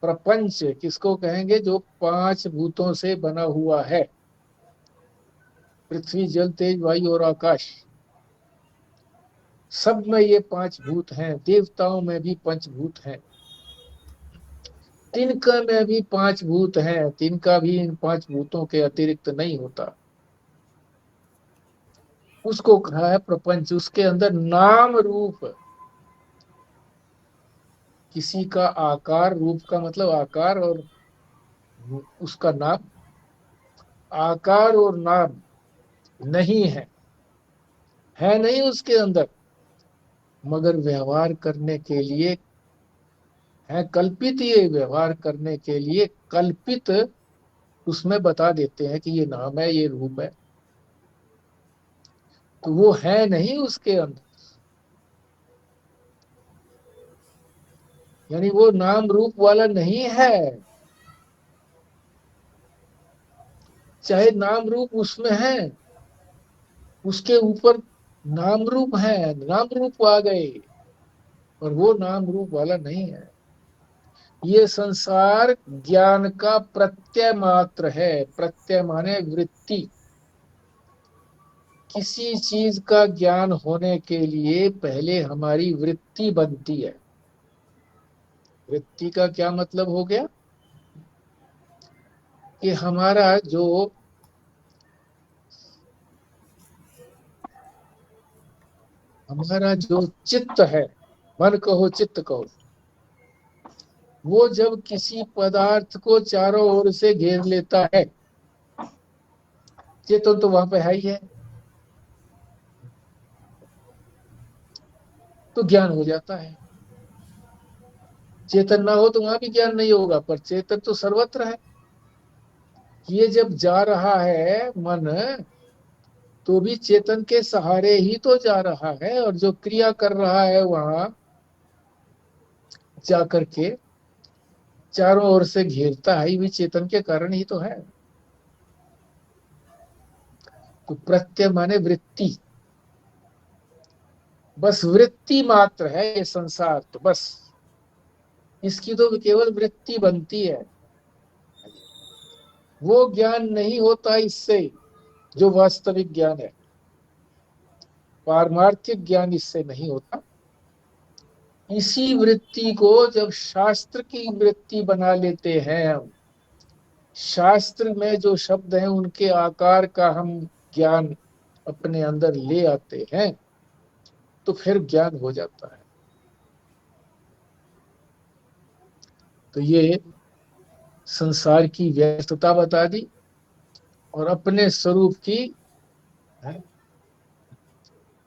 प्रपंच किसको कहेंगे, जो 5 भूतों से बना हुआ है, पृथ्वी जल तेज वायु और आकाश। सब में ये 5 भूत हैं, देवताओं में भी 5 भूत हैं, तिनका में भी 5 भूत हैं, तिनका भी इन 5 भूतों के अतिरिक्त नहीं होता। उसको कहा है प्रपंच। उसके अंदर नाम रूप, किसी का आकार, रूप का मतलब आकार, और उसका नाम, आकार और नाम नहीं है नहीं उसके अंदर, मगर व्यवहार करने के लिए है कल्पित। ये व्यवहार करने के लिए कल्पित उसमें बता देते हैं कि ये नाम है, ये रूप है, तो वो है नहीं उसके अंदर। यानी वो नाम रूप वाला नहीं है। चाहे नाम रूप उसमें है, उसके ऊपर नाम रूप है, नाम रूप आ गए, और वो नाम रूप वाला नहीं है। ये संसार ज्ञान का प्रत्यय मात्र है। प्रत्यय माने वृत्ति। किसी चीज का ज्ञान होने के लिए पहले हमारी वृत्ति बनती है। वृत्ति का क्या मतलब हो गया कि हमारा जो चित्त है, मन कहो चित्त कहो, वो जब किसी पदार्थ को चारों ओर से घेर लेता है, चेतन तो वहां पे है ही है, तो ज्ञान हो जाता है। चेतन ना हो तो वहां भी ज्ञान नहीं होगा, पर चेतन तो सर्वत्र है। ये जब जा रहा है मन, तो भी चेतन के सहारे ही तो जा रहा है, और जो क्रिया कर रहा है वहां जा करके चारों ओर से घेरता है, ये भी चेतन के कारण ही तो है। तो प्रत्यय माने वृत्ति। बस वृत्ति मात्र है ये संसार, तो बस इसकी तो केवल वृत्ति बनती है। वो ज्ञान नहीं होता इससे जो वास्तविक ज्ञान है। पारमार्थिक ज्ञान इससे नहीं होता। इसी वृत्ति को जब शास्त्र की वृत्ति बना लेते हैं हम, शास्त्र में जो शब्द हैं उनके आकार का हम ज्ञान अपने अंदर ले आते हैं, तो फिर ज्ञान हो जाता है। तो ये संसार की व्यस्तता बता दी, और अपने स्वरूप की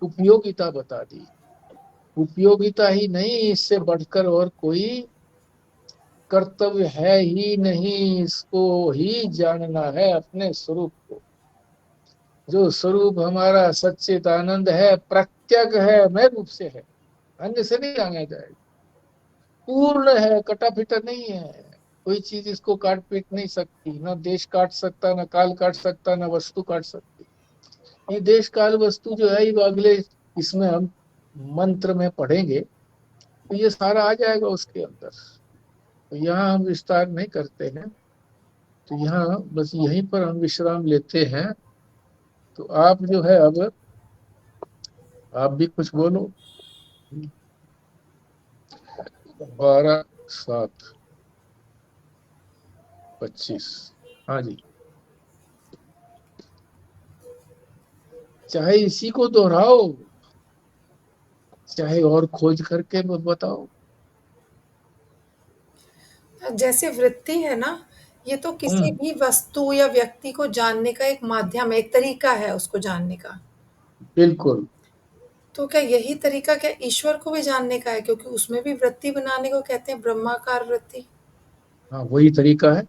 उपयोगिता बता दी। उपयोगिता ही नहीं, इससे बढ़कर और कोई कर्तव्य है ही नहीं। इसको ही जानना है, अपने स्वरूप को। जो स्वरूप हमारा सच्चित आनंद है, प्रत्यक है, मैं रूप से है, अन्य से नहीं जाना जाएगा। पूर्ण है, कटा फिटा नहीं है। कोई चीज इसको काट पीट नहीं सकती, ना देश काट सकता, ना काल काट सकता, ना वस्तु काट सकती। ये देश काल वस्तु जो है, ये अगले इसमें हम मंत्र में पढ़ेंगे, तो ये सारा आ जाएगा उसके अंदर। तो यहाँ हम विस्तार नहीं करते हैं, तो यहाँ बस यहीं पर हम विश्राम लेते हैं। तो आप जो है अब आप भी कुछ बोलो। 12:07:25। हाँ जी, चाहे इसी को दोहराओ, चाहे और खोज करके बताओ। जैसे वृत्ति है ना, ये तो किसी हम्म। भी वस्तु या व्यक्ति को जानने का एक माध्यम है, एक तरीका है उसको जानने का। बिल्कुल। तो क्या यही तरीका क्या ईश्वर को भी जानने का है? क्योंकि उसमें भी वृत्ति बनाने को कहते हैं, ब्रह्माकार वृत्ति। हाँ, वही तरीका है।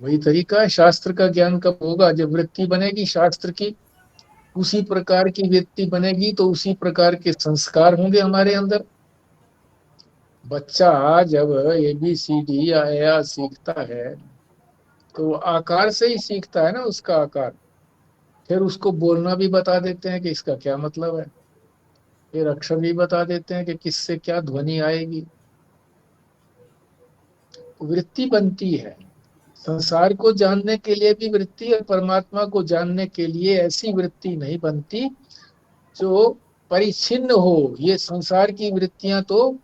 वही तरीका है। शास्त्र का ज्ञान कब होगा? जब वृत्ति बनेगी शास्त्र की, उसी प्रकार की वृत्ति बनेगी तो उसी प्रकार के संस्कार होंगे हमारे अंदर। बच्चा जब ABCD या सीखता है, तो वो आकार से ही सीखता है ना, उसका आकार। फिर उसको बोलना भी बता देते हैं कि इसका क्या मतलब है। फिर अक्षर भी बता देते हैं कि किससे क्या ध्वनि आएगी। तो वृत्ति बनती है। संसार को जानने के लिए भी वृत्ति, और परमात्मा को जानने के लिए ऐसी वृत्ति नहीं बनती जो परिच्छिन्न हो। ये संसार की वृत्तियां तो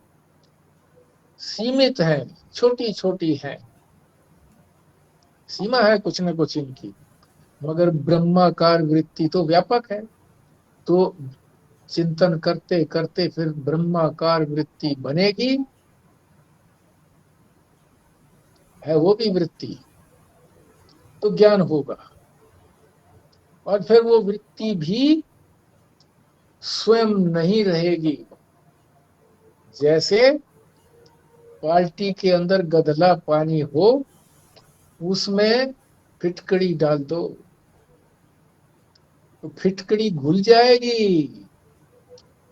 सीमित हैं, छोटी छोटी हैं, सीमा है कुछ न कुछ इनकी। मगर ब्रह्माकार वृत्ति तो व्यापक है। तो चिंतन करते करते फिर ब्रह्माकार वृत्ति बनेगी, है वो भी वृत्ति, तो ज्ञान होगा। और फिर वो वृत्ति भी स्वयं नहीं रहेगी। जैसे बाल्टी के अंदर गदला पानी हो, उसमें फिटकड़ी डाल दो तो फिटकड़ी घुल जाएगी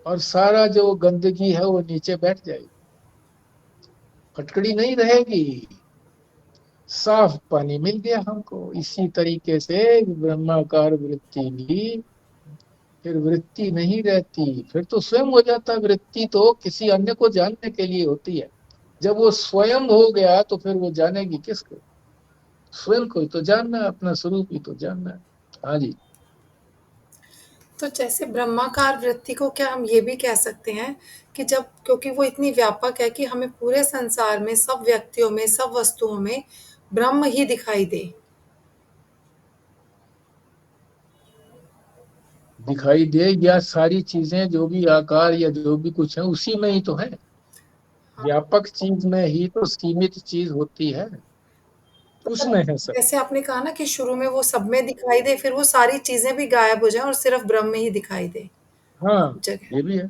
और सारा जो गंदगी है वो नीचे बैठ जाएगी, फटकड़ी नहीं रहेगी, साफ पानी मिल गया हमको। इसी तरीके से ब्रह्माकार वृत्ति भी फिर वृत्ति नहीं रहती, फिर तो स्वयं हो जाता। वृत्ति तो किसी अन्य को जानने के लिए होती है, जब वो स्वयं हो गया तो फिर वो जानेगी किसको? स्वयं को ही तो जानना है, अपना स्वरूप ही तो जानना है। हाँ जी। तो जैसे ब्रह्माकार वृत्ति को क्या हम ये भी कह सकते हैं कि जब, क्योंकि वो इतनी व्यापक है कि हमें पूरे संसार में, सब व्यक्तियों में, सब वस्तुओं में ब्रह्म ही दिखाई दे। दिखाई दे, या सारी चीजें जो भी आकार या जो भी कुछ है उसी में ही तो है। हाँ, व्यापक चीज में ही तो सीमित चीज होती है, मतलब उसमें है सब। जैसे आपने कहा ना कि शुरू में वो सब में दिखाई दे, फिर वो सारी चीजें भी गायब हो जाएं और सिर्फ ब्रह्म ही दिखाई दे हाँ, जगह। ये भी है,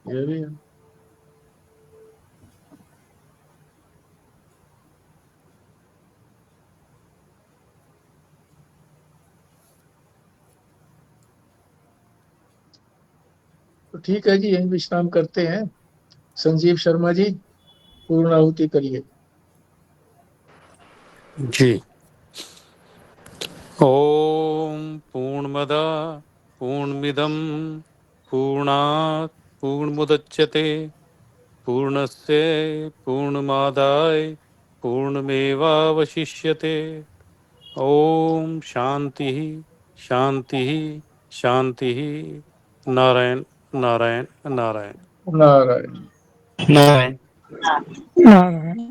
ये भी है। तो ठीक है जी, यही विश्राम करते हैं। संजीव शर्मा जी, पूर्णाहुति करिए। जी। ओम पूर्णमदा पूर्णमिदं पूर्णात् पूर्णमुदच्यते पूर्णस्य पूर्णमादाय पूर्णमेवावशिष्यते। ओम शांति शांति शांति। नारायण नारायण नारायण नारायण। नारायण। नारायण।